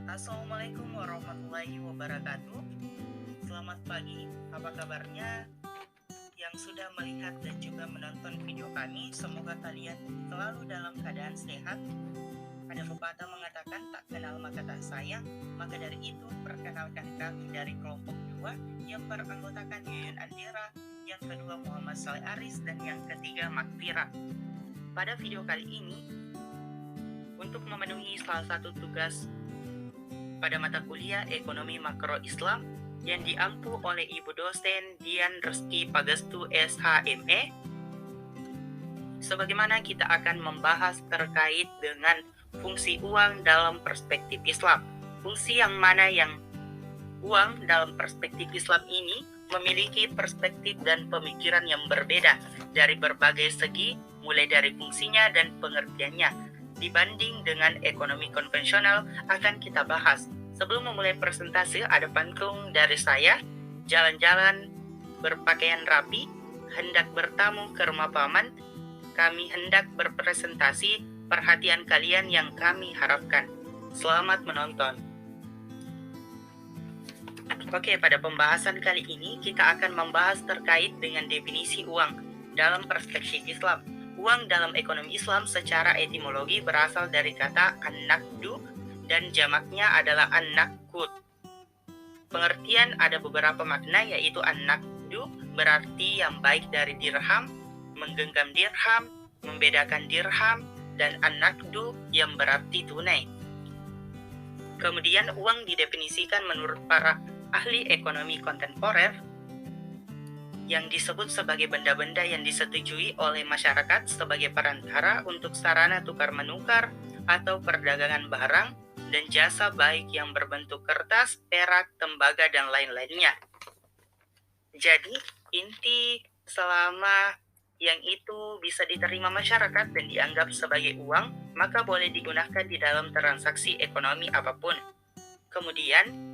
Assalamualaikum warahmatullahi wabarakatuh. Selamat pagi, apa kabarnya yang sudah melihat dan juga menonton video kami? Semoga kalian selalu dalam keadaan sehat. Ada pepatah mengatakan tak kenal maka tak sayang. Maka dari itu perkenalkan kami dari kelompok 2 yang beranggotakan Yuyun Andira, yang kedua Muhammad Saleh Aris, dan yang ketiga Makfira. Pada video kali ini, untuk memenuhi salah satu tugas pada mata kuliah Ekonomi Makro Islam yang diampu oleh Ibu dosen Dian Reski Pagestu SHME, sebagaimana kita akan membahas terkait dengan fungsi uang dalam perspektif Islam. Fungsi yang mana yang uang dalam perspektif Islam ini memiliki perspektif dan pemikiran yang berbeda dari berbagai segi, mulai dari fungsinya dan pengertiannya, dibanding dengan ekonomi konvensional akan kita bahas. Sebelum memulai presentasi, ada pantun dari saya. Jalan-jalan berpakaian rapi, hendak bertamu ke rumah paman, kami hendak berpresentasi, perhatian kalian yang kami harapkan. Selamat menonton. Oke, pada pembahasan kali ini kita akan membahas terkait dengan definisi uang dalam perspektif Islam. Uang dalam ekonomi Islam secara etimologi berasal dari kata an-naqdu dan jamaknya adalah an-naqud. Pengertian ada beberapa makna, yaitu an-naqdu berarti yang baik dari dirham, menggenggam dirham, membedakan dirham, dan an-naqdu yang berarti tunai. Kemudian uang didefinisikan menurut para ahli ekonomi kontemporer yang disebut sebagai benda-benda yang disetujui oleh masyarakat sebagai perantara untuk sarana tukar-menukar atau perdagangan barang dan jasa baik yang berbentuk kertas, perak, tembaga, dan lain-lainnya. Jadi, inti selama yang itu bisa diterima masyarakat dan dianggap sebagai uang, maka boleh digunakan di dalam transaksi ekonomi apapun. Kemudian,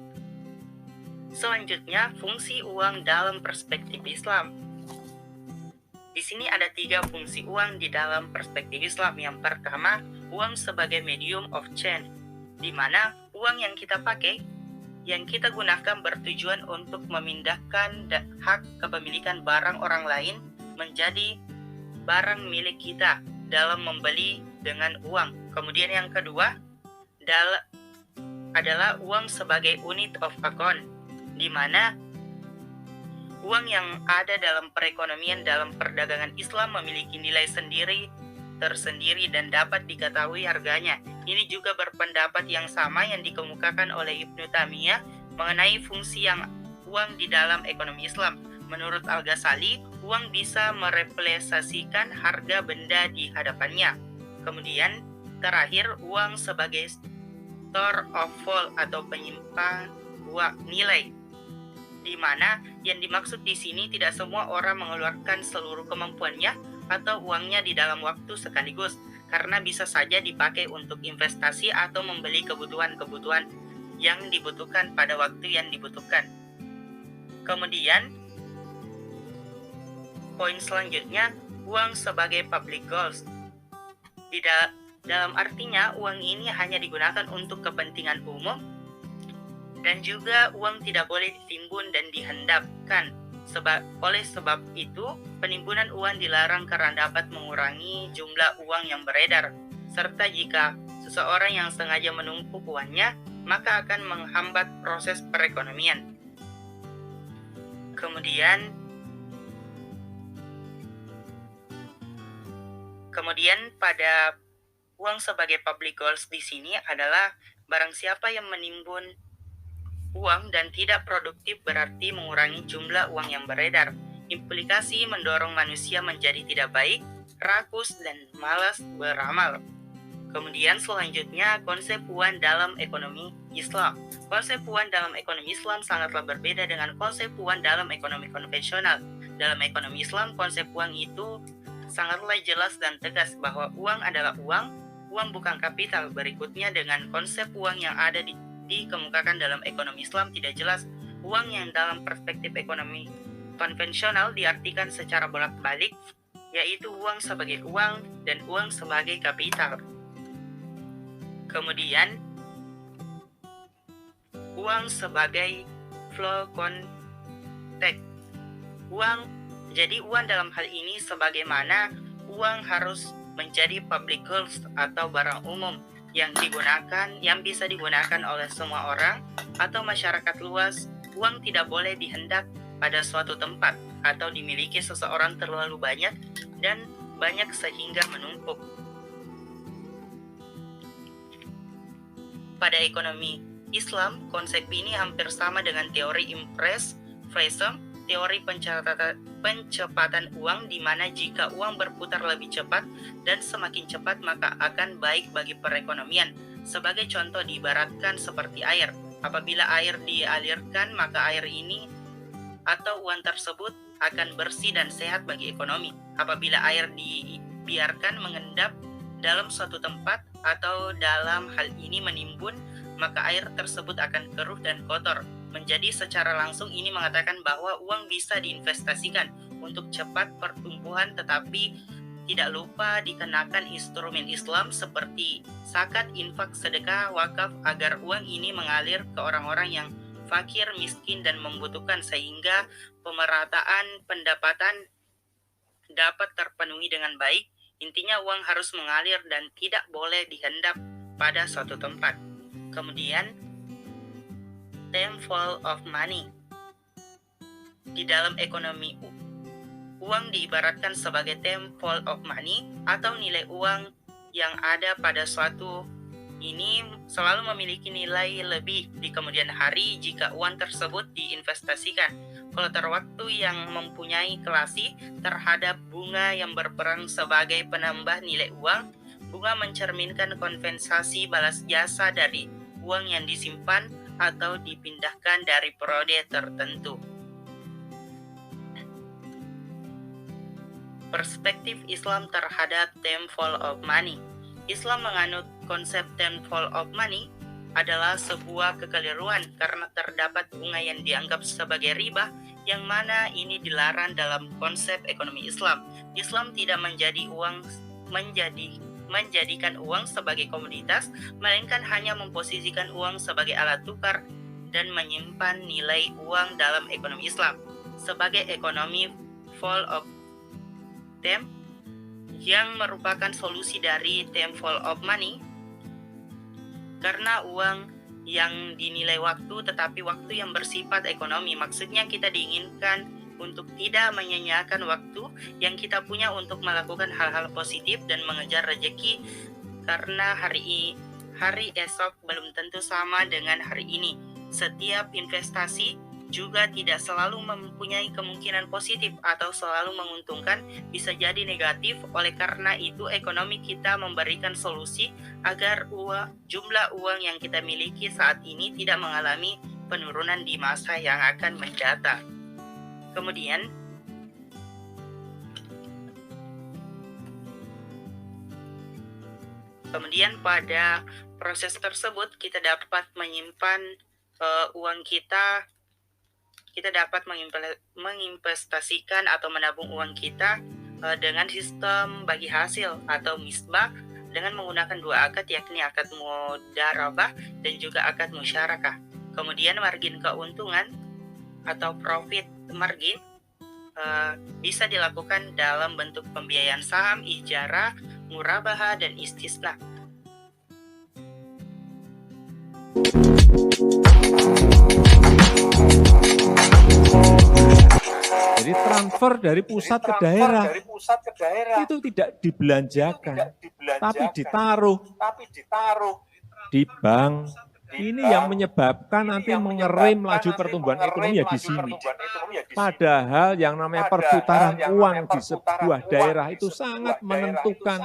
selanjutnya, fungsi uang dalam perspektif Islam. Di sini ada 3 fungsi uang di dalam perspektif Islam. Yang pertama, uang sebagai medium of change, di mana uang yang kita pakai, yang kita gunakan bertujuan untuk memindahkan hak kepemilikan barang orang lain menjadi barang milik kita dalam membeli dengan uang. Kemudian yang kedua adalah uang sebagai unit of account, di mana uang yang ada dalam perekonomian dalam perdagangan Islam memiliki nilai tersendiri dan dapat diketahui harganya. Ini juga berpendapat yang sama yang dikemukakan oleh Ibnu Taimiyah mengenai fungsi yang uang di dalam ekonomi Islam. Menurut Al-Ghazali, uang bisa merepresentasikan harga benda di hadapannya. Kemudian terakhir, uang sebagai store of value atau penyimpan uang nilai, di mana yang dimaksud di sini tidak semua orang mengeluarkan seluruh kemampuannya atau uangnya di dalam waktu sekaligus, karena bisa saja dipakai untuk investasi atau membeli kebutuhan-kebutuhan yang dibutuhkan pada waktu yang dibutuhkan. Kemudian, poin selanjutnya, uang sebagai public goods. Dalam artinya, uang ini hanya digunakan untuk kepentingan umum, dan juga uang tidak boleh ditimbun dan dihendapkan. Oleh sebab itu, penimbunan uang dilarang karena dapat mengurangi jumlah uang yang beredar, serta jika seseorang yang sengaja menumpuk uangnya, maka akan menghambat proses perekonomian. Kemudian pada uang sebagai public goods di sini adalah barang siapa yang menimbun uang dan tidak produktif berarti mengurangi jumlah uang yang beredar. Implikasi mendorong manusia menjadi tidak baik, rakus, dan malas beramal. Kemudian selanjutnya, konsep uang dalam ekonomi Islam. Konsep uang dalam ekonomi Islam sangatlah berbeda dengan konsep uang dalam ekonomi konvensional. Dalam ekonomi Islam, konsep uang itu sangatlah jelas dan tegas bahwa uang adalah uang bukan kapital. Berikutnya, dengan konsep uang yang ada dikemukakan dalam ekonomi Islam tidak jelas. Uang yang dalam perspektif ekonomi konvensional diartikan secara bolak-balik, yaitu uang sebagai uang dan uang sebagai kapital. Kemudian uang sebagai flow contact. Jadi uang dalam hal ini sebagaimana uang harus menjadi public goods atau barang umum yang bisa digunakan oleh semua orang atau masyarakat luas. Uang tidak boleh dihendak pada suatu tempat atau dimiliki seseorang terlalu banyak sehingga menumpuk. Pada ekonomi Islam, konsep ini hampir sama dengan teori impressionisme, teori pencepatan uang, di mana jika uang berputar lebih cepat dan semakin cepat maka akan baik bagi perekonomian. Sebagai contoh diibaratkan seperti air. Apabila air dialirkan maka air ini atau uang tersebut akan bersih dan sehat bagi ekonomi. Apabila air dibiarkan mengendap dalam suatu tempat atau dalam hal ini menimbun, maka air tersebut akan keruh dan kotor. Menjadi secara langsung ini mengatakan bahwa uang bisa diinvestasikan untuk cepat pertumbuhan, tetapi tidak lupa dikenakan instrumen Islam seperti zakat, infak, sedekah, wakaf agar uang ini mengalir ke orang-orang yang fakir, miskin, dan membutuhkan sehingga pemerataan pendapatan dapat terpenuhi dengan baik. Intinya uang harus mengalir dan tidak boleh dihendap pada suatu tempat. Kemudian, temple of money. Di dalam ekonomi, uang diibaratkan sebagai temple of money atau nilai uang yang ada pada suatu ini selalu memiliki nilai lebih di kemudian hari jika uang tersebut diinvestasikan. Kloter waktu yang mempunyai kelasi terhadap bunga yang berperan sebagai penambah nilai uang. Bunga mencerminkan kompensasi balas jasa dari uang yang disimpan atau dipindahkan dari periode tertentu. Perspektif Islam terhadap temple of money. Islam menganut konsep temple of money adalah sebuah kekeliruan karena terdapat bunga yang dianggap sebagai riba, yang mana ini dilarang dalam konsep ekonomi Islam. Islam tidak menjadikan uang sebagai komoditas, melainkan hanya memposisikan uang sebagai alat tukar dan menyimpan nilai uang dalam ekonomi Islam sebagai ekonomi full of them, yang merupakan solusi dari temple of money. Karena uang yang dinilai waktu, tetapi waktu yang bersifat ekonomi. Maksudnya kita diinginkan untuk tidak menyanyiakan waktu yang kita punya untuk melakukan hal-hal positif dan mengejar rezeki, karena hari esok belum tentu sama dengan hari ini. Setiap investasi juga tidak selalu mempunyai kemungkinan positif atau selalu menguntungkan, bisa jadi negatif. Oleh karena itu ekonomi kita memberikan solusi agar jumlah uang yang kita miliki saat ini tidak mengalami penurunan di masa yang akan mendatang. Kemudian pada proses tersebut kita dapat menyimpan uang kita dapat menginvestasikan atau menabung uang kita dengan sistem bagi hasil atau misbah dengan menggunakan dua akad, yakni akad mudharabah dan juga akad musyarakah. Kemudian margin keuntungan atau profit margin bisa dilakukan dalam bentuk pembiayaan saham, ijarah, murabaha, dan istisna. Jadi transfer dari pusat ke daerah itu tidak dibelanjakan, tapi ditaruh di bank. Ini yang menyebabkan nanti mengerem laju pertumbuhan ekonomi ya di sini. Padahal yang namanya perputaran uang di sebuah daerah itu sangat menentukan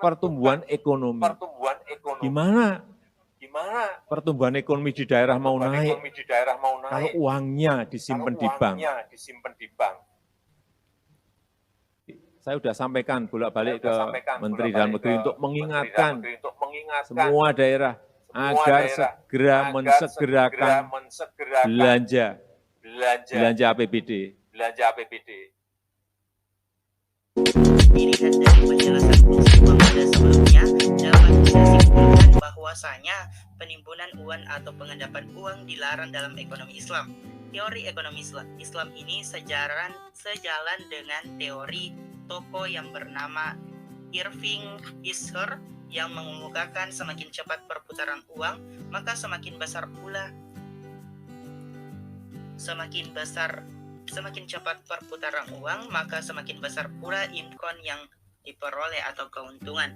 pertumbuhan ekonomi. Gimana pertumbuhan ekonomi di daerah mau naik kalau uangnya disimpan di bank? Saya sudah sampaikan bolak-balik ke Menteri Dalam Negeri untuk mengingatkan semua daerah agar segera mensegerakan belanja APBD. Dilihat dari penjelasan fungsi uang pada sebelumnya, dapat kita simpulkan bahwasanya penimbunan uang atau pengendapan uang dilarang dalam ekonomi Islam. Teori ekonomi Islam ini sejalan dengan teori tokoh yang bernama Irving Isher yang mengemukakan semakin cepat perputaran uang, maka semakin cepat perputaran uang, maka semakin besar pula income yang diperoleh atau keuntungan.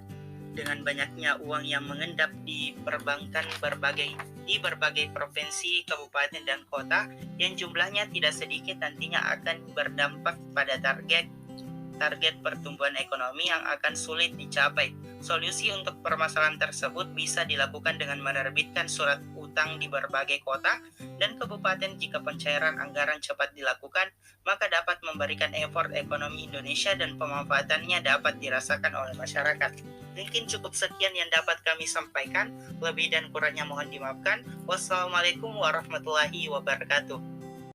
Dengan banyaknya uang yang mengendap di perbankan di berbagai provinsi, kabupaten, dan kota yang jumlahnya tidak sedikit, nantinya akan berdampak pada target pertumbuhan ekonomi yang akan sulit dicapai. Solusi untuk permasalahan tersebut bisa dilakukan dengan menerbitkan surat utang di berbagai kota dan kabupaten. Jika pencairan anggaran cepat dilakukan, maka dapat memberikan effort ekonomi Indonesia dan pemanfaatannya dapat dirasakan oleh masyarakat. Mungkin cukup sekian yang dapat kami sampaikan. Lebih dan kurangnya mohon dimaafkan. Wassalamualaikum warahmatullahi wabarakatuh.